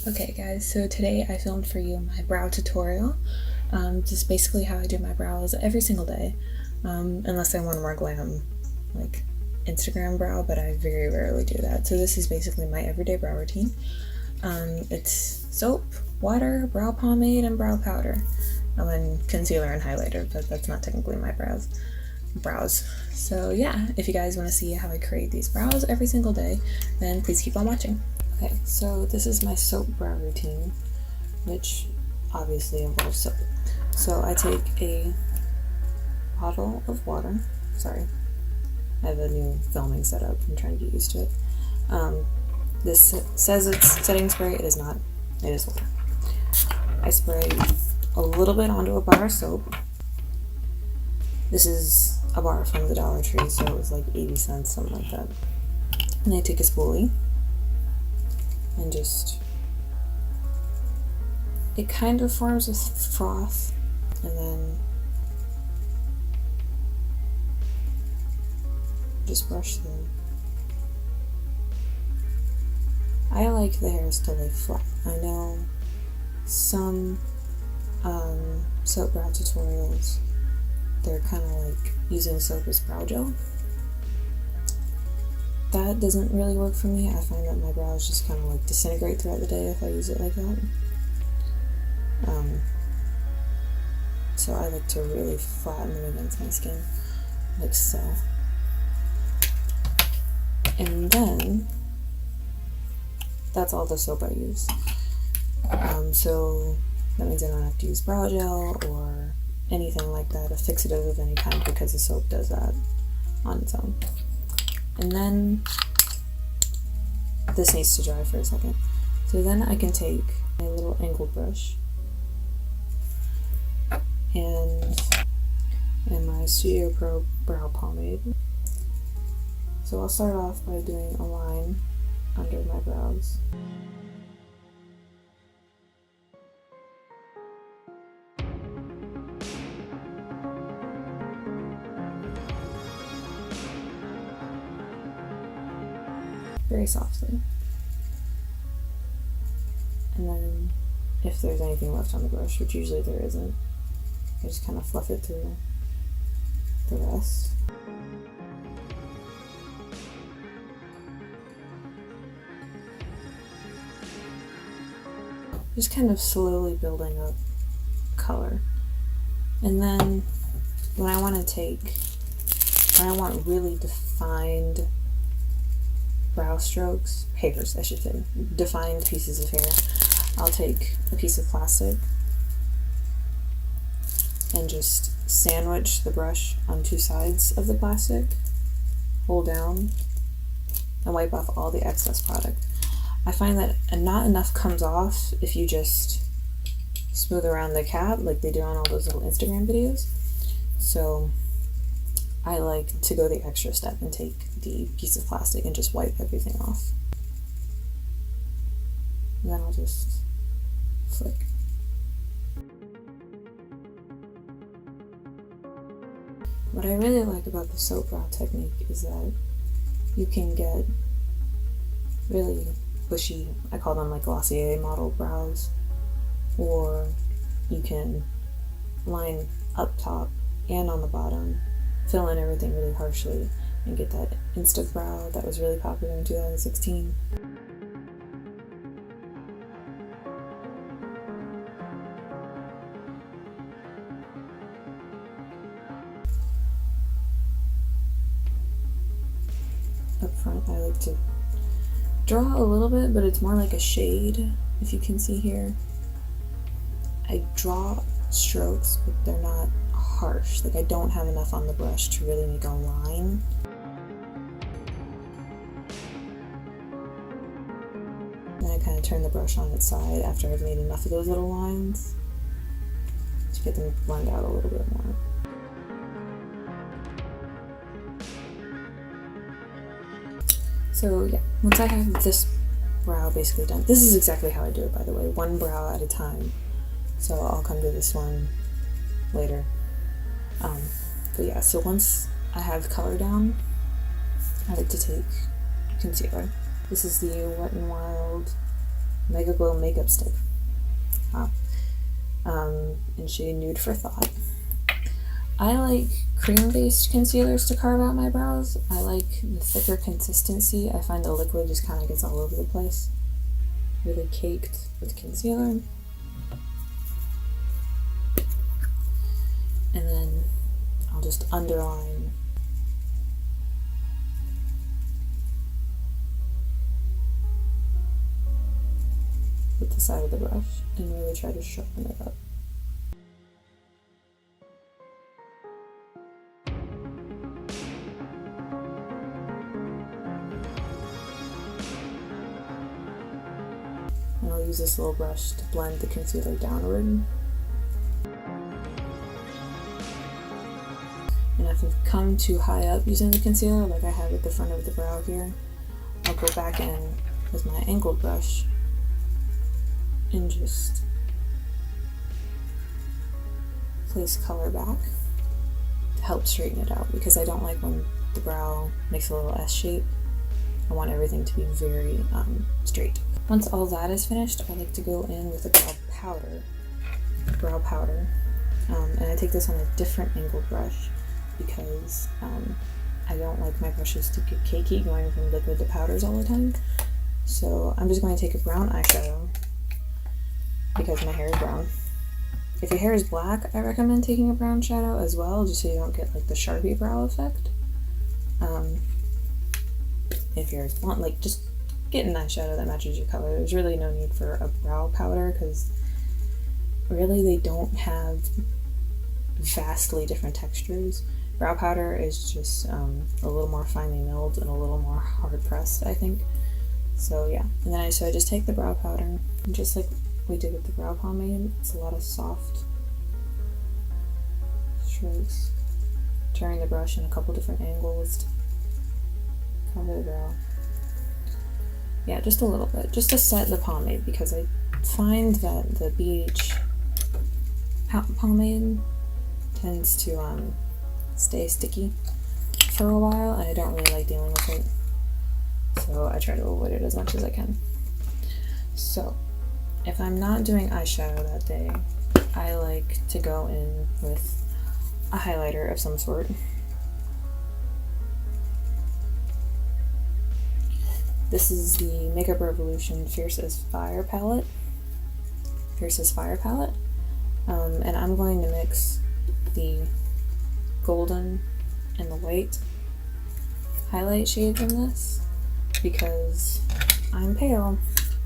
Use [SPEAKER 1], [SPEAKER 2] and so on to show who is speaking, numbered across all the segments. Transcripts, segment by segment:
[SPEAKER 1] Okay guys, so today I filmed for you my brow tutorial. Just basically how I do my brows every single day, unless I want a more glam, like Instagram brow, but I very rarely do that. So this is basically my everyday brow routine. It's soap, water, brow pomade, and brow powder, and concealer and highlighter, but that's not technically my brows. So yeah, if you guys want to see how I create these brows every single day, then please keep on watching. Okay, so this is my soap brow routine, which obviously involves soap. So I take a bottle of water. Sorry, I have a new filming setup. I'm trying to get used to it. This says it's setting spray. It is not. It is water. I spray a little bit onto a bar of soap. This is a bar from the Dollar Tree, so it was like 80 cents, something like that. And I take a spoolie and just, it kind of forms a froth, and then just brush through. I like the hairs to lay flat. I know some soap brow tutorials, they're kind of like using soap as brow gel. That doesn't really work for me. I find that my brows just kind of like disintegrate throughout the day if I use it like that. So I like to really flatten them against my skin, like so. And then, that's all the soap I use. So that means I don't have to use brow gel or anything like that, a fixative of any kind, because the soap does that on its own. And then this needs to dry for a second. So then I can take a little angled brush and my Studio Pro brow pomade. So I'll start off by doing a line under my brows. Very softly. And then if there's anything left on the brush, which usually there isn't, I just kind of fluff it through the rest. Just kind of slowly building up color. And then when I want really defined brow strokes, hairs I should say, defined pieces of hair, I'll take a piece of plastic and just sandwich the brush on two sides of the plastic, hold down, and wipe off all the excess product. I find that not enough comes off if you just smooth around the cap like they do on all those little Instagram videos. So I like to go the extra step and take the piece of plastic and just wipe everything off. And then I'll just flick. What I really like about the soap brow technique is that you can get really bushy, I call them like Glossier model brows, or you can line up top and on the bottom, fill in everything really harshly, and get that Insta brow that was really popular in 2016. Up front, I like to draw a little bit, but it's more like a shade, if you can see here. I draw strokes, but they're not harsh. Like I don't have enough on the brush to really make a line. Then I kind of turn the brush on its side after I've made enough of those little lines to get them blend out a little bit more. So yeah, once I have this brow basically done, this is exactly how I do it, by the way, one brow at a time. So I'll come to this one later. But yeah, so once I have color down, I like to take concealer. This is the Wet n Wild Mega Glow Makeup Stick. Wow. In shade Nude for Thought. I like cream-based concealers to carve out my brows. I like the thicker consistency. I find the liquid just kind of gets all over the place. Really caked with concealer. And then I'll just underline with the side of the brush and really try to sharpen it up. And I'll use this little brush to blend the concealer downward. And if I've come too high up using the concealer, like I have at the front of the brow here, I'll go back in with my angled brush and just place color back to help straighten it out, because I don't like when the brow makes a little S shape. I want everything to be very straight. Once all that is finished, I like to go in with a brow powder, and I take this on a different angled brush because I don't like my brushes to get cakey going from liquid to powders all the time. So I'm just going to take a brown eyeshadow because my hair is brown. If your hair is black, I recommend taking a brown shadow as well, just so you don't get like the Sharpie brow effect. If your hair is blonde, like just get an eyeshadow that matches your color. There's really no need for a brow powder because really they don't have vastly different textures. Brow powder is just a little more finely milled and a little more hard pressed, I think. So yeah, and then I just take the brow powder, and just like we did with the brow pomade, it's a lot of soft strokes, turning the brush in a couple different angles to cover the brow. Yeah, just a little bit, just to set the pomade, because I find that the BH pomade tends to stay sticky for a while, and I don't really like dealing with it, so I try to avoid it as much as I can. So if I'm not doing eyeshadow that day, I like to go in with a highlighter of some sort. This is the Makeup Revolution Fierce as Fire palette. And I'm going to mix the golden and the white highlight shades in this because I'm pale,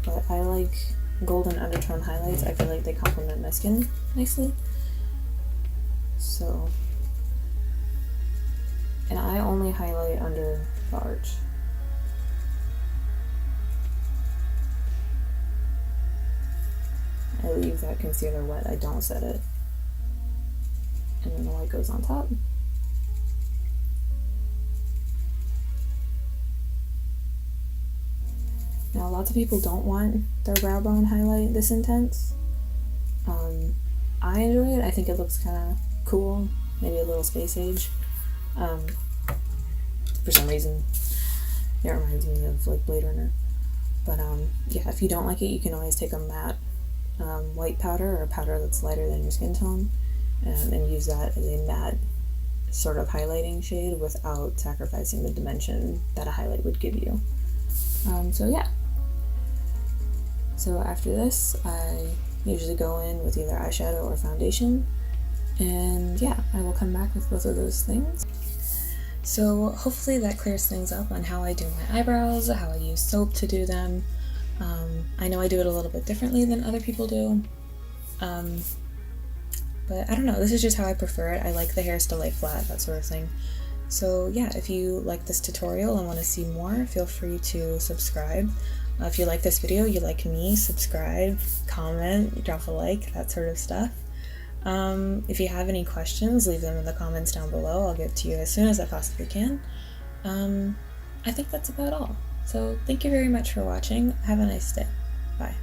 [SPEAKER 1] but I like golden undertone highlights. I feel like they complement my skin nicely. So, and I only highlight under the arch. I leave that concealer wet, I don't set it. And then the white goes on top. Now lots of people don't want their brow bone highlight this intense. I enjoy it. I think it looks kind of cool, maybe a little space age. For some reason, it reminds me of like Blade Runner. But yeah, if you don't like it, you can always take a matte white powder or a powder that's lighter than your skin tone and use that as a matte sort of highlighting shade without sacrificing the dimension that a highlight would give you. So yeah. So after this, I usually go in with either eyeshadow or foundation, and yeah, I will come back with both of those things. So hopefully that clears things up on how I do my eyebrows, how I use soap to do them. I know I do it a little bit differently than other people do, but I don't know, this is just how I prefer it. I like the hairs to lay flat, that sort of thing. So yeah, if you like this tutorial and want to see more, feel free to subscribe. If you like this video, you like me, subscribe, comment, drop a like, that sort of stuff. If you have any questions, leave them in the comments down below. I'll get to you as soon as I possibly can. I think that's about all. So thank you very much for watching. Have a nice day. Bye.